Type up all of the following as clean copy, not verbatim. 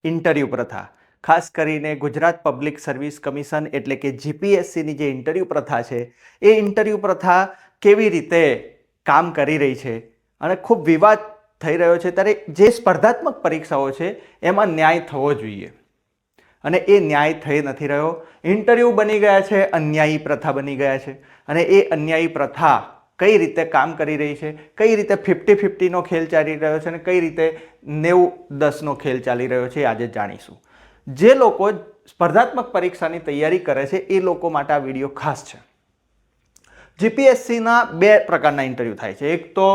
Interview પ્રથા, ખાસ કરીને ગુજરાત પબ્લિક સર્વિસ કમિશન એટલે કે જીપીએસસીની જે ઇન્ટરવ્યૂ પ્રથા છે એ ઇન્ટરવ્યૂ પ્રથા કેવી રીતે કામ કરી રહી છે અને ખૂબ વિવાદ થઈ રહ્યો છે, ત્યારે જે સ્પર્ધાત્મક પરીક્ષાઓ છે એમાં ન્યાય થવો જોઈએ અને એ ન્યાય થઈ નથી રહ્યો. ઇન્ટરવ્યૂ બની ગયા છે અન્યાયી પ્રથા બની ગયા છે અને એ અન્યાયી પ્રથા કઈ રીતે કામ કરી રહી છે, કઈ રીતે 50-50નો ખેલ ચાલી રહ્યો છે અને કઈ રીતે 90-10નો ખેલ ચાલી રહ્યો છે, આજે જાણીશું. જે લોકો સ્પર્ધાત્મક પરીક્ષાની તૈયારી કરે છે એ લોકો માટે આ વિડીયો ખાસ છે. જીપીએસસીના બે પ્રકારના ઇન્ટરવ્યૂ થાય છે. એક તો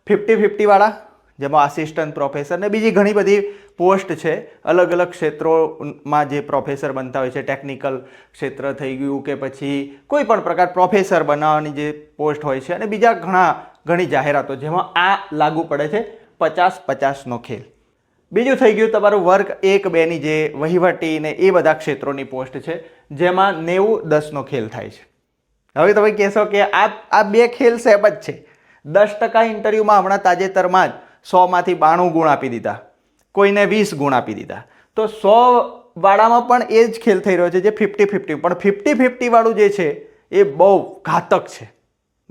50-50 વાળા, જેમાં આસિસ્ટન્ટ પ્રોફેસર ને બીજી ઘણી બધી પોસ્ટ છે, અલગ અલગ ક્ષેત્રોમાં જે પ્રોફેસર બનતા હોય છે, ટેકનિકલ ક્ષેત્ર થઈ ગયું કે પછી કોઈ પણ પ્રકાર પ્રોફેસર બનાવવાની જે પોસ્ટ હોય છે, અને બીજા ઘણી જાહેરાતો જેમાં આ લાગુ પડે છે 50-50નો ખેલ. બીજું થઈ ગયું તમારું વર્ગ 1-2ની જે વહીવટી ને એ બધા ક્ષેત્રોની પોસ્ટ છે, જેમાં 90-10નો ખેલ થાય છે. હવે તમે કહેશો કે આ બે ખેલ સેમ જ છે. 10% ઇન્ટરવ્યૂમાં હમણાં તાજેતરમાં જ 100માંથી 92 ગુણ આપી દીધા, કોઈને 20 ગુણ આપી દીધા. તો 100 વાળામાં પણ એ જ ખેલ થઈ રહ્યો છે, જે 50-50. પણ 50-50 વાળું જે છે એ બહુ ઘાતક છે.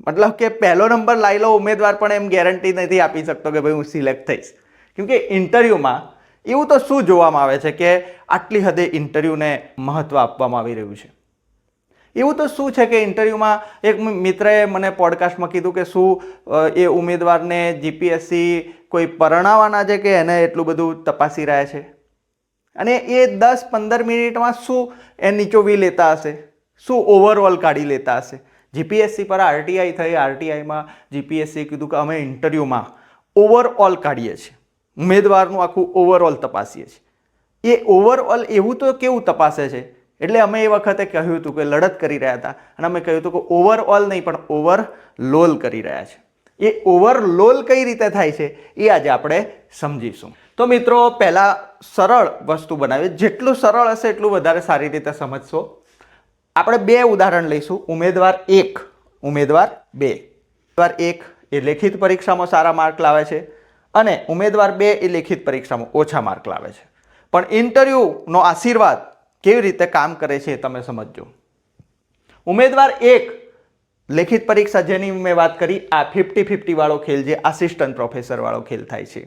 મતલબ કે પહેલો નંબર લાયેલો ઉમેદવાર પણ એમ ગેરંટી નથી આપી શકતો કે ભાઈ હું સિલેક્ટ થઈશ. કેમકે ઇન્ટરવ્યૂમાં એવું તો શું જોવામાં આવે છે કે આટલી હદે ઇન્ટરવ્યૂને મહત્વ આપવામાં આવી રહ્યું છે. એવું તો શું છે કે ઇન્ટરવ્યૂમાં એક મિત્રએ મને પોડકાસ્ટમાં કીધું કે શું એ ઉમેદવારને જીપીએસસી કોઈ પરણાવવાના છે કે એને એટલું બધું તપાસી રહ્યા છે, અને એ 10-15 મિનિટમાં શું એ નીચોવી લેતા હશે, શું ઓવરઓલ કાઢી લેતા હશે. જીપીએસસી પર આરટીઆઈ થઈ, આરટીઆઈમાં જીપીએસસી કીધું કે અમે ઇન્ટરવ્યૂમાં ઓવરઓલ કાઢીએ છીએ, ઉમેદવારનું આખું ઓવરઓલ તપાસીએ છીએ. એ ઓવરઓલ એવું તો કેવું તપાસે છે, એટલે અમે એ વખતે કહ્યું હતું કે લડત કરી રહ્યા હતા અને અમે કહ્યું હતું કે ઓવરઓલ નહીં પણ ઓવરલોલ કરી રહ્યા છે. એ ઓવરલોલ કઈ રીતે થાય છે એ આજે આપણે સમજીશું. તો મિત્રો, પહેલા સરળ વસ્તુ બનાવીએ. જેટલું સરળ હશે એટલું વધારે સારી રીતે સમજશો. આપણે બે ઉદાહરણ લઈશું, ઉમેદવાર 1, ઉમેદવાર 2. ઉમેદવાર 1 એ લેખિત પરીક્ષામાં સારા માર્ક લાવે છે અને ઉમેદવાર 2 એ લેખિત પરીક્ષામાં ઓછા માર્ક લાવે છે. પણ ઇન્ટરવ્યૂનો આશીર્વાદ કેવી રીતે કામ કરે છે તમે સમજો. ઉમેદવાર 1 લેખિત પરીક્ષા, જેની મેં વાત કરી, આ 50-50 વાળો ખેલ, જે આસિસ્ટન્ટ પ્રોફેસર વાળો ખેલ થાય છે.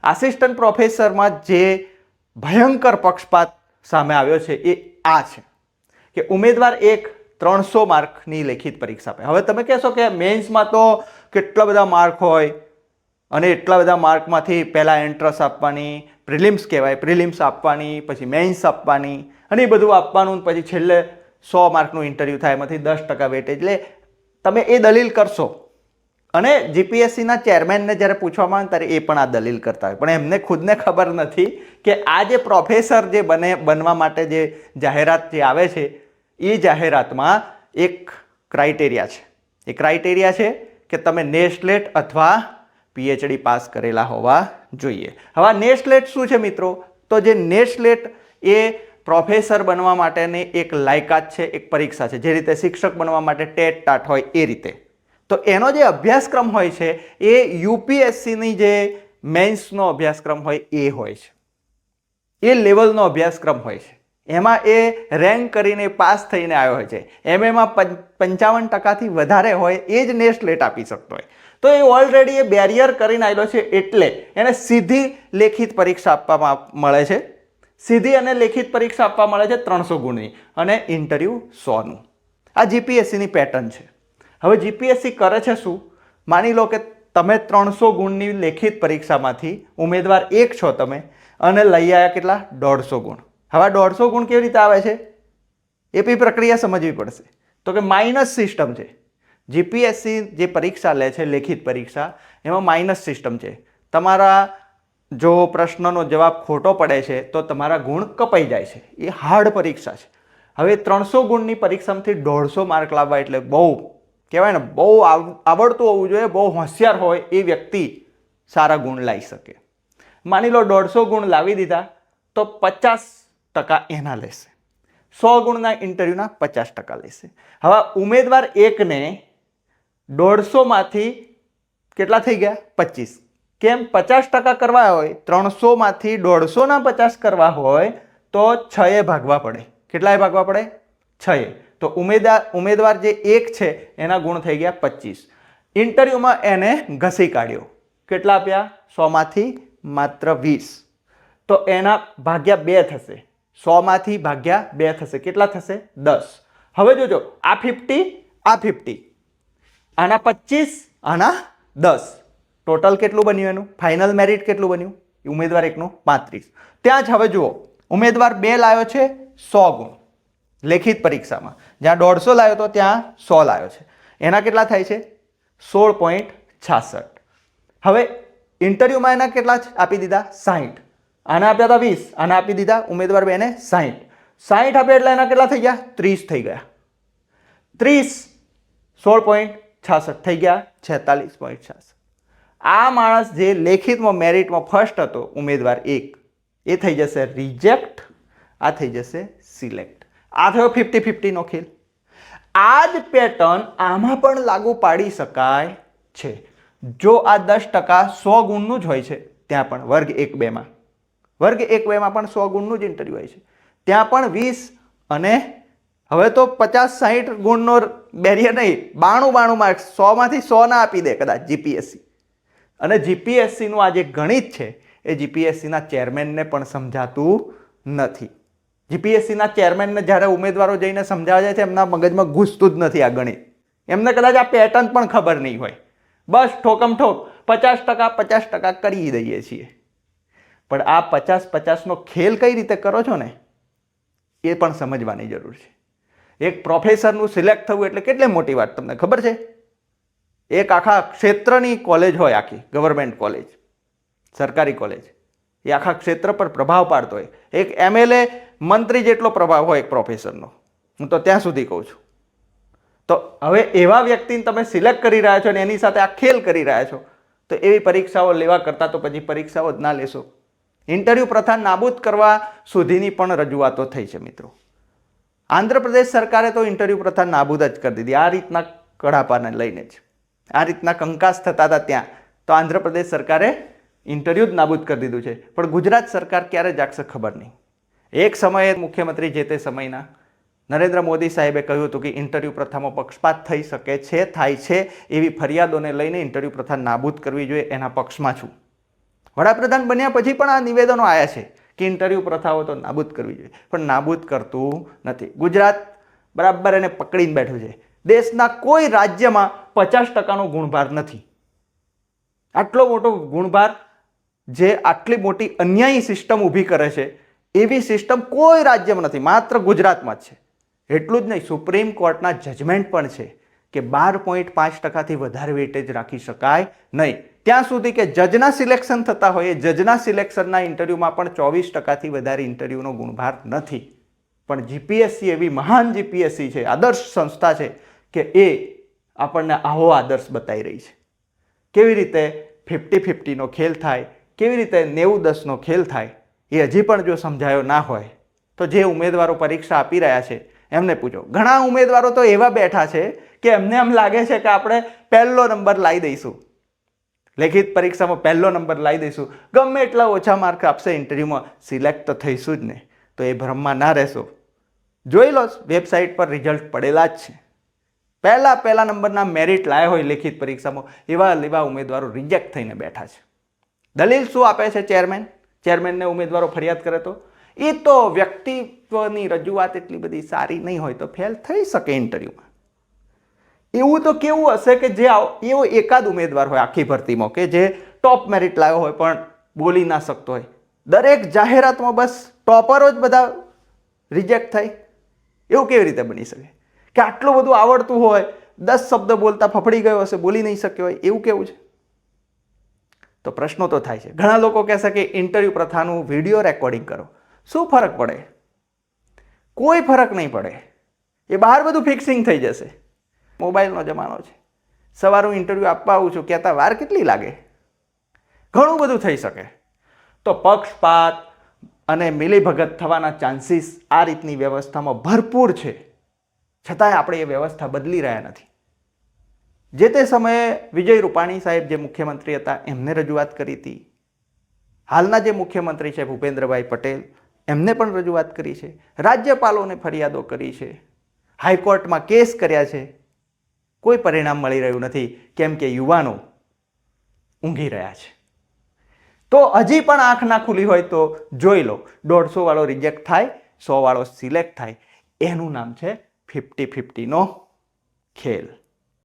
આસિસ્ટન્ટ પ્રોફેસરમાં જે ભયંકર પક્ષપાત સામે આવ્યો છે એ આ છે કે ઉમેદવાર 1 300 માર્કની લેખિત પરીક્ષા આપે. હવે તમે કહેશો કે મેન્સમાં તો કેટલા બધા માર્ક હોય અને એટલા બધા માર્કમાંથી પહેલા એન્ટ્રન્સ આપવાની, પ્રિલિમ્સ કહેવાય, પ્રિલિમ્સ આપવાની, પછી મેઇન્સ આપવાની અને એ બધું આપવાનું, પછી છેલ્લે 100 માર્કનું ઇન્ટરવ્યૂ થાય, એમાંથી 10% વેટેજ. એટલે તમે એ દલીલ કરશો અને જીપીએસસીના ચેરમેનને જ્યારે પૂછવામાં આવે ત્યારે એ પણ આ દલીલ કરતા હોય, પણ એમને ખુદને ખબર નથી કે આ જે પ્રોફેસર જે બનવા માટે જે જાહેરાત જે આવે છે એ જાહેરાતમાં એક ક્રાઇટેરિયા છે. એ ક્રાઇટેરિયા છે કે તમે નેસ્લેટ અથવા પીએચડી પાસ કરેલા હોવા જોઈએ. હવે આ નેસ્લેટ શું છે મિત્રો? તો જે નેસ્લેટ એ પ્રોફેસર બનવા માટેની એક લાયકાત છે, એક પરીક્ષા છે. જે રીતે શિક્ષક બનવા માટે ટેટ ટાટ હોય એ રીતે. તો એનો જે અભ્યાસક્રમ હોય છે એ યુપીએસસીની જે મેન્સનો અભ્યાસક્રમ હોય એ હોય છે, એ લેવલનો અભ્યાસક્રમ હોય છે. એમાં એ રેન્ક કરીને પાસ થઈને આવ્યો હોય છે. એમાં 55%થી વધારે હોય એ જ નેસ્લેટ આપી શકતો હોય. તો એ ઓલરેડી એ બેરિયર કરીને આવેલો છે, એટલે એને સીધી લેખિત પરીક્ષા આપવામાં મળે છે. સીધી અને લેખિત પરીક્ષા આપવા મળે છે 300 ગુણની અને ઇન્ટરવ્યૂ 100નું. આ જીપીએસસીની પેટર્ન છે. હવે જીપીએસસી કરે છે શું? માની લો કે તમે 300 ગુણની લેખિત પરીક્ષામાંથી ઉમેદવાર 1 છો તમે અને લઈ આવ્યા કેટલા? 150 ગુણ. હવે 150 ગુણ કેવી રીતે આવે છે એ બી પ્રક્રિયા સમજવી પડશે. તો કે માઇનસ સિસ્ટમ છે. જીપીએસસી જે પરીક્ષા લે છે લેખિત પરીક્ષા, એમાં માઇનસ સિસ્ટમ છે. તમારા જો પ્રશ્નનો જવાબ ખોટો પડે છે તો તમારા ગુણ કપાઈ જાય છે. એ હાર્ડ પરીક્ષા છે. હવે 300 ગુણની પરીક્ષામાંથી 150 માર્ક લાવવા એટલે બહુ કહેવાય ને, બહુ આવડતું હોવું જોઈએ, બહુ હોશિયાર હોય એ વ્યક્તિ સારા ગુણ લાવી શકે. માની લો 150 ગુણ લાવી દીધા તો 50% એના લેશે, 100 ગુણના ઇન્ટરવ્યૂના 50% લેશે. હવે ઉમેદવાર 1ને 150માંથી કેટલા થઈ ગયા? 25. કેમ 50% કરવા હોય 300માંથી 150 કરવા હોય તો 6 ભાગવા પડે. કેટલાય ભાગવા પડે? 6. તો ઉમેદવાર જે 1 છે એના ગુણ થઈ ગયા 25. ઇન્ટરવ્યુમાં એને ઘસી કાઢ્યો. કેટલા આપ્યા? 100માંથી માત્ર 20. તો એના ભાગ્યા 2 થશે. 100માંથી ભાગ્યા 2 થશે. કેટલા થશે? 10. હવે જોજો, આ 50, આ 50, આના 25, આના 10. ટોટલ કેટલું બન્યું એનું? ફાઇનલ મેરિટ કેટલું બન્યું? ઉમેદવાર 1નું 35. ત્યાં જ હવે જુઓ, ઉમેદવાર 2 લાવ્યો છે 100 ગુણ લેખિત પરીક્ષામાં, જ્યાં 150 લાવ્યો તો ત્યાં 100 લાવ્યો છે. એના કેટલા થાય છે? 16.66. હવે ઇન્ટરવ્યુમાં એના કેટલા આપી દીધા? 60. આના આપ્યા હતા 20, આના આપી દીધા ઉમેદવાર 2ને 60. 60 આપ્યા એટલે એના કેટલા થઈ ગયા? 30 થઈ ગયા. 30 16.66 થઈ ગયા 46.66. આ માણસ જે લેખિતમાં મેરિટમાં ફર્સ્ટ હતો ઉમેદવાર 1, એ થઈ જશે રિજેક્ટ, આ થઈ જશે સિલેક્ટ. આ થયો 50-50 નો ખેલ. આ જ પેટર્ન આમાં પણ લાગુ પાડી શકાય છે. જો આ 10% 100 ગુણનું જ હોય છે, ત્યાં પણ વર્ગ 1-2માં પણ 100 ગુણનું જ ઇન્ટરવ્યુ હોય છે, ત્યાં પણ 20 અને હવે તો 50-60 ગુણનો બેરિયર નહીં, 92 માર્ક્સ 100માંથી 100 ના આપી દે કદાચ જીપીએસસી. અને જીપીએસસીનું આ જે ગણિત છે એ જીપીએસસીના ચેરમેનને પણ સમજાતું નથી. જીપીએસસીના ચેરમેનને જ્યારે ઉમેદવારો જઈને સમજાવે જાય છે, એમના મગજમાં ઘૂસતું જ નથી આ ગણિત. એમને કદાચ આ પેટર્ન પણ ખબર નહીં હોય. બસ ઠોકમ ઠોક 50% કરી દઈએ છીએ. પણ આ 50-50નો ખેલ કઈ રીતે કરો છો ને, એ પણ સમજવાની જરૂર છે. એક પ્રોફેસરનું સિલેક્ટ થવું એટલે કેટલી મોટી વાત તમને ખબર છે? એક આખા ક્ષેત્રની કોલેજ હોય, આખી ગવર્મેન્ટ કોલેજ, સરકારી કોલેજ, એ આખા ક્ષેત્ર પર પ્રભાવ પાડતો હોય. એક MLA મંત્રી જેટલો પ્રભાવ હોય એક પ્રોફેસરનો, હું તો ત્યાં સુધી કહું છું. તો હવે એવા વ્યક્તિને તમે સિલેક્ટ કરી રહ્યા છો અને એની સાથે આ ખેલ કરી રહ્યા છો, તો એવી પરીક્ષાઓ લેવા કરતાં તો પછી પરીક્ષાઓ જ ના લેશો. ઇન્ટરવ્યુ પ્રથા નાબૂદ કરવા સુધીની પણ રજૂઆતો થઈ છે મિત્રો. આંધ્રપ્રદેશ સરકારે તો ઇન્ટરવ્યુ પ્રથા નાબૂદ જ કરી દીધી. આ રીતના કડાપાને લઈને જ, આ રીતના કંકાસ થતા હતા ત્યાં, તો આંધ્રપ્રદેશ સરકારે ઇન્ટરવ્યુ જ નાબૂદ કરી દીધું છે. પણ ગુજરાત સરકાર ક્યારે જાગશે ખબર નહીં. એક સમયે મુખ્યમંત્રી જે તે સમયના નરેન્દ્ર મોદી સાહેબે કહ્યું હતું કે ઇન્ટરવ્યુ પ્રથામાં પક્ષપાત થઈ શકે છે, થાય છે, એવી ફરિયાદોને લઈને ઇન્ટરવ્યુ પ્રથા નાબૂદ કરવી જોઈએ, એના પક્ષમાં છું. વડાપ્રધાન બન્યા પછી પણ આ નિવેદનો આવ્યા છે કે ઇન્ટરવ્યુ પ્રથાઓ તો નાબૂદ કરવી જોઈએ, પણ નાબૂદ કરતું નથી. ગુજરાત બરાબર એને પકડીને બેઠું છે. દેશના કોઈ રાજ્યમાં 50%નો ગુણભાર નથી. આટલો મોટો ગુણભાર, જે આટલી મોટી અન્યાયી સિસ્ટમ ઊભી કરે છે, એવી સિસ્ટમ કોઈ રાજ્યમાં નથી, માત્ર ગુજરાતમાં જ છે. એટલું જ નહીં, સુપ્રીમ કોર્ટના જજમેન્ટ પણ છે કે 12.5%થી વધારે વેટેજ રાખી શકાય નહીં. ત્યાં સુધી કે જજના સિલેક્શન થતા હોય, એ જજના સિલેક્શનના ઇન્ટરવ્યુમાં પણ 24%થી વધારે ઇન્ટરવ્યુનો ગુણભાર નથી. પણ જીપીએસસી એવી મહાન જીપીએસસી છે, આદર્શ સંસ્થા છે કે એ આપણને આવો આદર્શ બતાવી રહી છે. કેવી રીતે 50-50નો ખેલ થાય, કેવી રીતે 90-10નો ખેલ થાય, એ હજી પણ જો સમજાયો ના હોય તો જે ઉમેદવારો પરીક્ષા આપી રહ્યા છે એમને પૂછો. ઘણા ઉમેદવારો તો એવા બેઠા છે કે એમને એમ લાગે છે કે આપણે પહેલો નંબર લાવી દઈશું, લેખિત પરીક્ષામાં પહેલો નંબર લાવી દઈશું, ગમે એટલા ઓછા માર્ક આપશે ઇન્ટરવ્યુમાં સિલેક્ટ તો થઈશું જ ને. તો એ ભ્રમમાં ના રહેશો. જોઈ લો, વેબસાઇટ પર રિઝલ્ટ પડેલા જ છે. પહેલા નંબરના મેરિટ લાયા હોય લેખિત પરીક્ષામાં, એવા ઉમેદવારો રિજેક્ટ થઈને બેઠા છે. દલીલ શું આપે છે ચેરમેનને ઉમેદવારો ફરિયાદ કરે તો એ તો વ્યક્તિત્વની રજૂઆત એટલી બધી સારી નહીં હોય તો ફેલ થઈ શકે ઇન્ટરવ્યુમાં. એવું તો કેવું હશે કે જે એવો એકાદ ઉમેદવાર હોય આખી ભરતીમાં કે જે ટોપ મેરિટ લાવ્યો હોય પણ બોલી ના શકતો હોય. દરેક જાહેરાતમાં બસ ટોપરો જ બધા રિજેક્ટ થાય. એવું કેવી રીતે બની શકે કે આટલું બધું આવડતું હોય, 10 શબ્દ બોલતા ફફડી ગયો હશે, બોલી નહીં શક્યો હોય, એવું કેવું છે? તો પ્રશ્નો તો થાય છે. ઘણા લોકો કહેશે કે ઇન્ટરવ્યુ પ્રથાનું વિડીયો રેકોર્ડિંગ કરો. શું ફરક પડે? કોઈ ફરક નહીં પડે. એ બહાર બધું ફિક્સિંગ થઈ જશે. મોબાઈલનો જમાનો છે. સવારે ઇન્ટરવ્યુ આપવા આવું છું, કહેતા વાર કેટલી લાગે? ઘણું બધું થઈ શકે. તો પક્ષપાત અને મિલીભગત થવાના ચાન્સીસ આ રીતની વ્યવસ્થામાં ભરપૂર છે. છતાંય આપણે એ વ્યવસ્થા બદલી રહ્યા નથી. જે તે સમયે વિજય રૂપાણી સાહેબ જે મુખ્યમંત્રી હતા એમને રજૂઆત કરી હતી. હાલના જે મુખ્યમંત્રી છે ભૂપેન્દ્રભાઈ પટેલ એમને પણ રજૂઆત કરી છે. રાજ્યપાલોને ફરિયાદો કરી છે. હાઈકોર્ટમાં કેસ કર્યા છે. કોઈ પરિણામ મળી રહ્યું નથી કેમ કે યુવાનો ઊંઘી રહ્યા છે. તો હજી પણ આંખ ના ખુલી હોય તો જોઈ લો, 150 વાળો રિજેક્ટ થાય, 100 વાળો સિલેક્ટ થાય, એનું નામ છે 50-50 નો ખેલ.